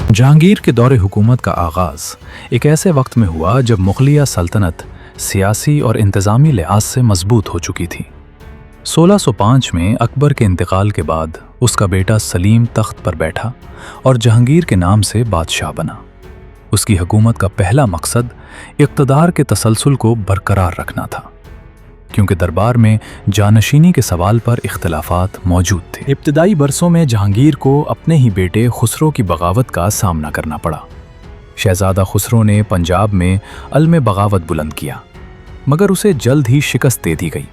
जहांगीर के दौरे हुकूमत का आगाज़ एक ऐसे वक्त में हुआ जब मुग़लिया सल्तनत सियासी और इंतज़ामी लिहाज से मजबूत हो चुकी थी। 1605 में अकबर के इंतकाल के बाद उसका बेटा सलीम तख्त पर बैठा और जहांगीर के नाम से बादशाह बना। उसकी हुकूमत का पहला मकसद इक़्तिदार के तसलसल को बरकरार रखना था, क्योंकि दरबार में जानशीनी के सवाल पर इख्तिलाफात मौजूद थे। इब्तदाई बरसों में जहांगीर को अपने ही बेटे खुसरो की बगावत का सामना करना पड़ा। शहजादा खुसरो ने पंजाब में अलम बगावत बुलंद किया, मगर उसे जल्द ही शिकस्त दे दी गई।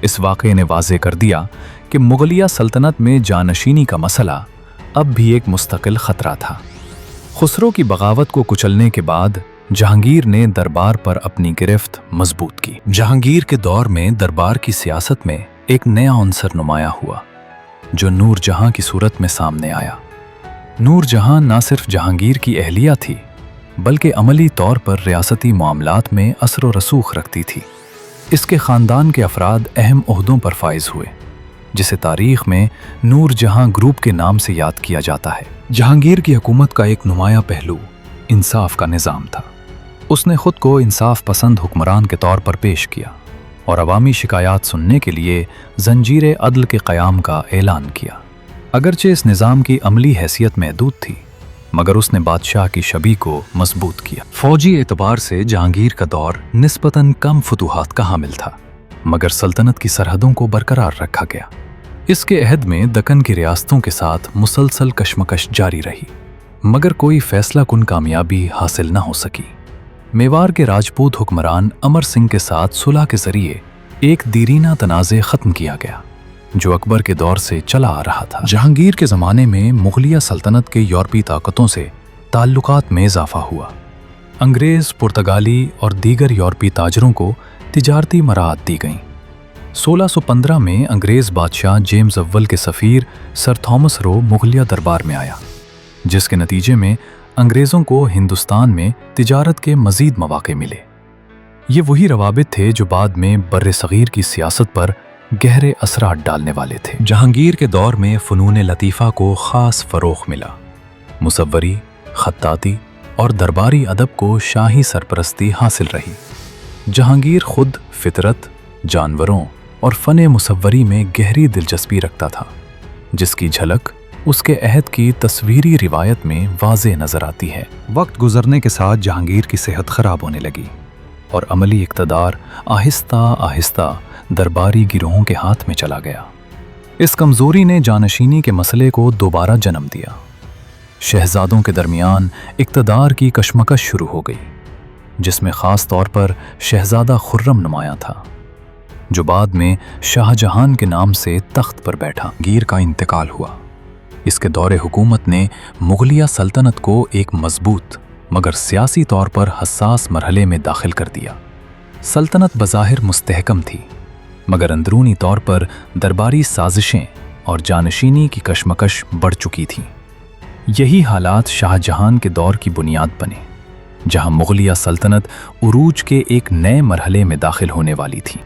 इस वाक़े ने वाज़े कर दिया कि मुग़लिया सल्तनत में जानशीनी का मसला अब भी एक मुस्तकिल ख़तरा था। खुसरो की बगावत को कुचलने के बाद जहांगीर ने दरबार पर अपनी गिरफ्त मजबूत की। जहांगीर के दौर में दरबार की सियासत में एक नया अंसर नुमाया हुआ, जो नूर जहां की सूरत में सामने आया। नूर जहां न सिर्फ जहांगीर की अहलिया थी, बल्कि अमली तौर पर रियासती मामलात में असर व रसूख रखती थी। इसके ख़ानदान के अफराद अहम ओहदों पर फाइज हुए, जिसे तारीख़ में नूर जहां ग्रुप के नाम से याद किया जाता है। जहांगीर की हुकूमत का एक नुमाया पहलू इंसाफ का निज़ाम था। उसने खुद को इंसाफ पसंद हुक्मरान के तौर पर पेश किया और अवामी शिकायत सुनने के लिए जंजीर अदल के क़याम का ऐलान किया। अगरचे इस निज़ाम की अमली हैसियत महदूद थी, मगर उसने बादशाह की छवि को मजबूत किया। फ़ौजी एतबार से जहांगीर का दौर निस्बतन कम फतूहात का हामिल था, मगर सल्तनत की सरहदों को बरकरार रखा गया। इसके अहद में दक्कन की रियासतों के साथ मुसलसल कशमकश जारी रही, मगर कोई फैसला कुन कामयाबी हासिल न हो सकी। मेवाड़ के राजपूत हुक्मरान अमर सिंह के साथ सुलह के जरिए एक दीरीना तनाज़े ख़त्म किया गया, जो अकबर के दौर से चला आ रहा था। जहांगीर के ज़माने में मुग़लिया सल्तनत के यूरोपी ताकतों से ताल्लुकात में इजाफ़ा हुआ। अंग्रेज़, पुर्तगाली और दीगर यूरोपी ताजरों को तिजारती मराहत दी गईं। 1615 में अंग्रेज़ बादशाह जेम्स अव्वल के सफ़ीर सर थॉमस रो मुग़लिया दरबार में आया, जिसके नतीजे में अंग्रेज़ों को हिंदुस्तान में तिजारत के मज़ीद मौक़े मिले। ये वही रवाबित थे जो बाद में बर्रे सग़ीर की सियासत पर गहरे असरात डालने वाले थे। जहांगीर के दौर में फ़नून लतीफ़ा को ख़ास फ़रोग़ मिला। मुसव्वरी, ख़त्ताती और दरबारी अदब को शाही सरपरस्ती हासिल रही। जहांगीर खुद फ़ितरत, जानवरों और फ़न मुसव्वरी में गहरी दिलचस्पी रखता था, जिसकी झलक उसके अहद की तस्वीरी रिवायत में वाज़े नज़र आती है। वक्त गुजरने के साथ जहांगीर की सेहत ख़राब होने लगी और अमली इक़्तिदार आहिस्ता आहिस्ता दरबारी गिरोहों के हाथ में चला गया। इस कमज़ोरी ने जानशीनी के मसले को दोबारा जन्म दिया। शहज़ादों के दरमियान इक़्तिदार की कशमकश शुरू हो गई, जिसमें ख़ास तौर पर शहज़ादा खुर्रम नुमाया था, जो बाद में शाहजहां के नाम से तख्त पर बैठा। गीर का इंतकाल हुआ। इसके दौरे हुकूमत ने मुग़लिया सल्तनत को एक मजबूत मगर सियासी तौर पर हसास मरहले में दाखिल कर दिया। सल्तनत बज़ाहिर मुस्तहकम थी, मगर अंदरूनी तौर पर दरबारी साजिशें और जानशीनी की कशमकश बढ़ चुकी थीं। यही हालात शाहजहां के दौर की बुनियाद बने, जहां मुग़लिया सल्तनत उरूज के एक नए मरहले में दाखिल होने वाली थी।